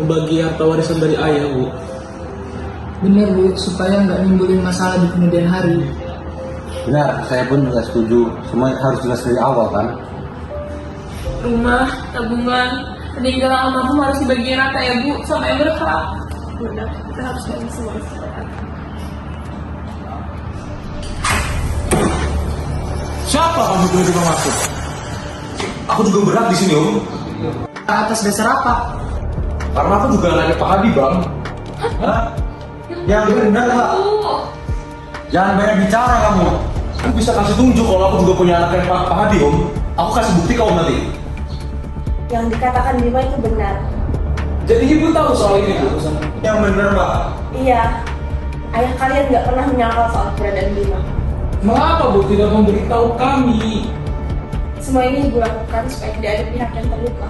membagi harta warisan dari ayah, Bu. Bener Bu, supaya nggak nimbulin masalah di kemudian hari. Benar, saya pun nggak setuju. Semua harus jelas dari awal kan. Rumah, tabungan, peninggalan almarhum harus dibagi rata ya Bu, sama yang berhak. Udah, kita harus bagi semua. Siapa kamu tiba-tiba masuk? Aku juga berat di sini, Om. Atas dasar apa? Karena aku juga anaknya Pak Hadi, Bang. Hah? Yang benar Pak. Jangan banyak bicara kamu. Aku bisa kasih tunjuk kalau aku juga punya anak yang Pak Hadi, Om. Aku kasih bukti ke Om nanti. Yang dikatakan Bima itu benar. Jadi Ibu tahu soal ini, Bu? Yang benar Pak. Iya, ayah kalian nggak pernah menyangkal soal keberadaan Bima. Mengapa Bu tidak memberitahu kami? Semua ini ibu lakukan supaya tidak ada pihak yang terluka.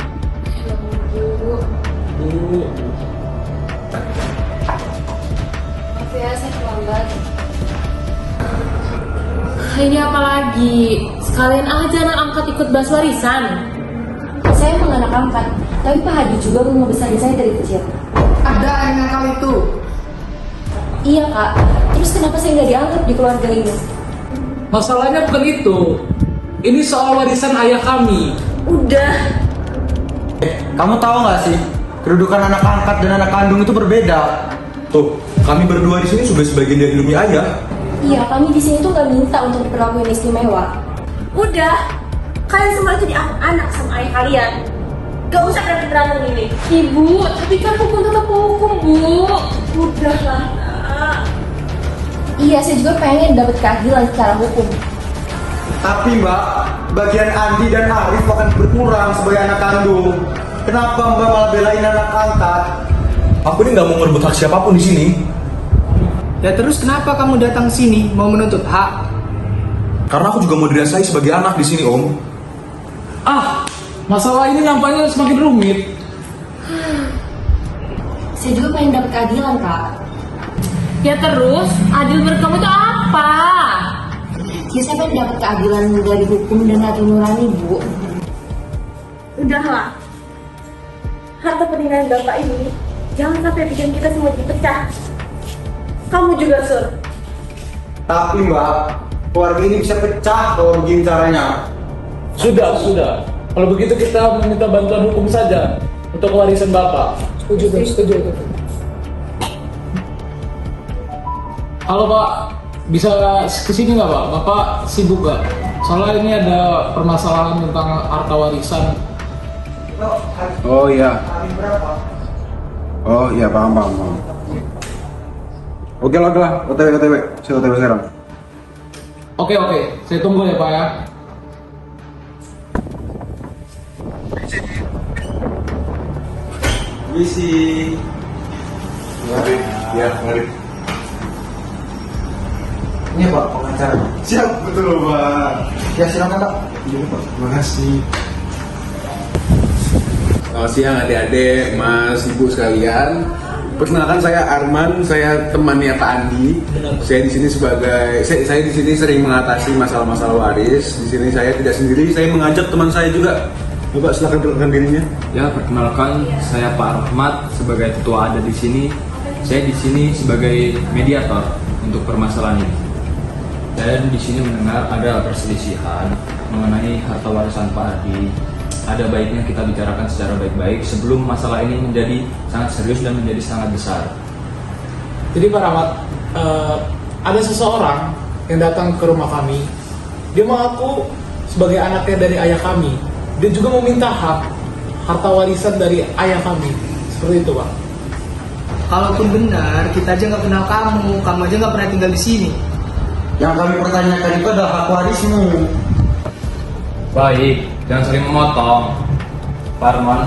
Bu, Bu, maaf ya saya terlambat. Ini apa lagi? Sekalian aja anak angkat ikut bahas warisan. Saya emang anak angkat, tapi Pak Hadi juga mau ngebesarin saya dari kecil. Ada yang nakal itu. Iya Kak, terus kenapa saya nggak dianggap di keluarga ini? masalahnya bukan itu. Ini soal warisan ayah kami. Udah, Kamu tahu nggak sih, kedudukan anak angkat dan anak kandung itu berbeda. Tuh, kami berdua di sini juga sebagian dari hidupnya ayah. Iya, kami di sini tuh nggak minta untuk diperlakukan istimewa. udah. Kalian semua jadi anak sama ayah kalian. Gak usah berantem ini. Ibu, tapi kan hukum tetap hukum, Bu. Udahlah, Nak. Iya, saya juga pengen dapat keadilan secara hukum. Tapi Mbak, bagian Andi dan Arif akan berkurang sebagai anak kandung. Kenapa Mbak malah belain anak angkat? Aku ini nggak mau merebut hak siapapun di sini. Ya terus kenapa kamu datang sini mau menuntut hak? Karena aku juga mau dirasain sebagai anak di sini, Om. Masalah ini nampaknya semakin rumit. Saya juga pengen dapat keadilan, Kak. Ya terus, adil menurut kamu itu apa? Ya, saya pengen dapat keadilan dari hukum dan hati nurani, Bu. Udahlah. Harta peninggalan bapak ini jangan sampai bikin kita semua dipecah. Kamu juga, Sur. Tapi Mbak, keluarga ini bisa pecah kalau begini caranya. Sudah. Kalau begitu kita meminta bantuan hukum saja untuk warisan Bapak. Setuju. Halo Pak, bisa kesini nggak Pak? Bapak sibuk nggak? Soalnya ini ada permasalahan tentang harta warisan. Oh iya. Oh iya, paham. Oke lah, OTW. Saya OTW sekarang. Oke, saya tunggu ya Pak ya. Misi. Mari. Ini Pak, pengacara. Siap, betul, Pak. Ya silakan Pak. Iya, Pak. Terima kasih. Selamat siang adik-adik, mas, ibu sekalian. Perkenalkan saya Arman, saya temannya Pak Andi. Saya di sini saya di sini sering mengatasi masalah-masalah waris. Di sini saya tidak sendiri, saya mengajak teman saya juga. Bapak silakan perkenalkan dirinya. Ya, perkenalkan saya Pak Rahmat sebagai ketua ada di sini. Saya di sini sebagai mediator untuk permasalahan ini. Dan di sini mendengar ada perselisihan mengenai harta warisan Pak Hadi. Ada baiknya kita bicarakan secara baik-baik sebelum masalah ini menjadi sangat serius dan menjadi sangat besar. Jadi Pak Rahmat, ada seseorang yang datang ke rumah kami. Dia mengaku sebagai anaknya dari ayah kami. Dia juga meminta hak harta warisan dari ayah kami. Seperti itu Pak. Kalaupun benar, kita aja nggak kenal kamu aja nggak pernah tinggal di sini. Yang kami pertanyakan itu adalah hak warismu. Baik, jangan sering memotong. Pak Arman,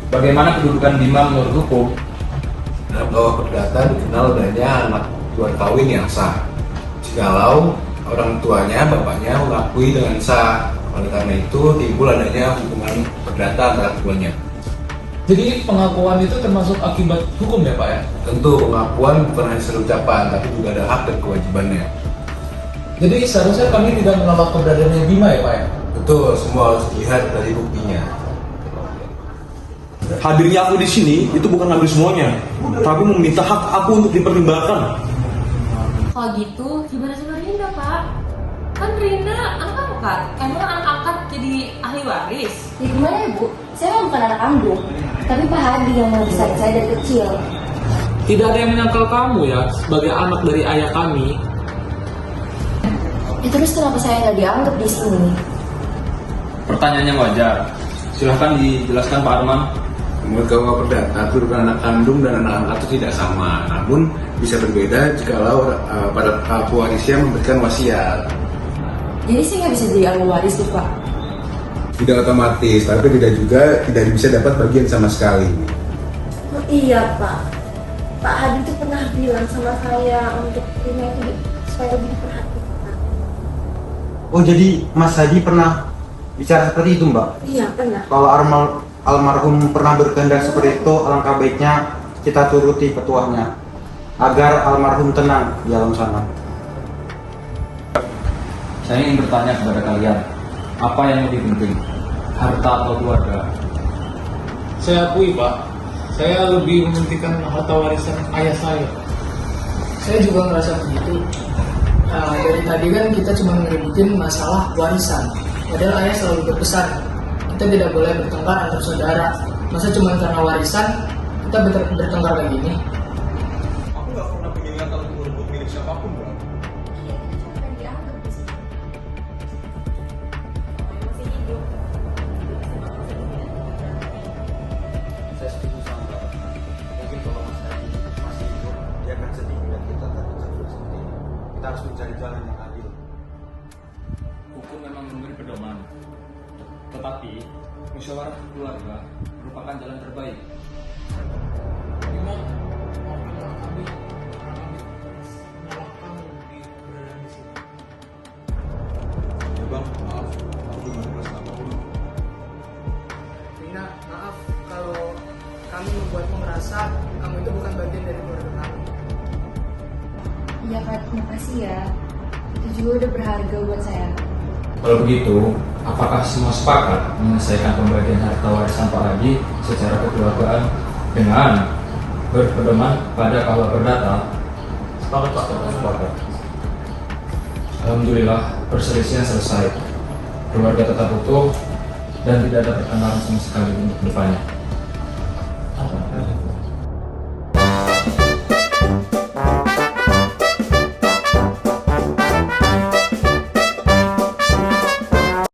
bagaimana kedudukan Bima menurut hukum? Dalam bahwa perdata dikenal adanya anak tuan kawin yang sah. Jikalau orang tuanya, bapaknya mengakui dengan sah. Oleh karena itu timbul adanya hubungan perdata antara keduanya. Jadi pengakuan itu termasuk akibat hukum ya Pak ya? Tentu pengakuan bukan hanya sekedar ucapan, tapi juga ada hak dan kewajibannya. Jadi seharusnya kami tidak menolak keberadaannya Bima ya Pak ya? Betul, semua harus dilihat dari buktinya. hadirnya aku di sini itu bukan ngambil semuanya, tapi meminta hak aku untuk dipertimbangkan. Kalau gitu, gimana sama Rina, Pak? Kan Rina anak angkat. Emang anak angkat jadi ahli waris? Ya gimana ya Bu? Saya mah bukan anak kandung, tapi Pak Hadi yang membesarkan saya dari kecil. Tidak ada yang menyangkal kamu ya sebagai anak dari ayah kami. Ya terus kenapa saya nggak dianggap di sini? Pertanyaannya wajar. Silahkan dijelaskan Pak Arman. Menurut KUA Perdata, kedudukan anak kandung dan anak angkat itu tidak sama, namun bisa berbeda jikalau pada pewarisnya memberikan wasiat. Jadi saya nggak bisa jadi ahli waris tuh Pak. Tidak otomatis, tapi tidak bisa dapat bagian sama sekali. Oh iya Pak, Pak Hadi tuh pernah bilang sama saya untuk Rina itu supaya lebih diperhatikan. Oh jadi Mas Hadi pernah bicara seperti itu Mbak? Iya pernah. Kalau almarhum pernah berkehendak seperti itu, alangkah baiknya kita turuti petuahnya agar almarhum tenang di alam sana. Saya ingin bertanya kepada kalian, apa yang lebih penting, harta atau keluarga? Saya akui Pak, saya lebih mementingkan harta warisan ayah saya. Saya juga ngerasa begitu. Dari tadi kan kita cuma ngeributin masalah warisan. Padahal ayah selalu berpesan, kita tidak boleh bertengkar antar saudara. Masa cuma karena warisan kita bertengkar kayak gini? Aku nggak pernah punya niatan untuk merebut milik siapapun, Bang. Saya setuju sama Bapak. Mungkin kalau Mas Hadi masih hidup, dia akan sedih melihat kita terjatuh seperti ini. Kita harus mencari jalan yang adil. Hukum memang memberi pedoman, tetapi musyawarah keluarga merupakan jalan terbaik. Memang maafkanlah kami karena kami menolak kamu di berada di sini. Ya Bang, maaf. Aku juga merasa apapun. Rina, maaf kalau kami membuatmu merasa kamu itu bukan bagian dari keluarga kami. Iya Pak, terima kasih ya. Itu juga udah berharga buat saya. Kalau begitu, apakah semua sepakat menyelesaikan pembagian harta warisan Pak Haji secara kekeluargaan dengan berpedoman pada KUA Perdata? Sepakat Pak. Sepakat. Alhamdulillah, perselisihan selesai. Keluarga tetap utuh dan tidak ada pertengkaran sama sekali untuk depannya.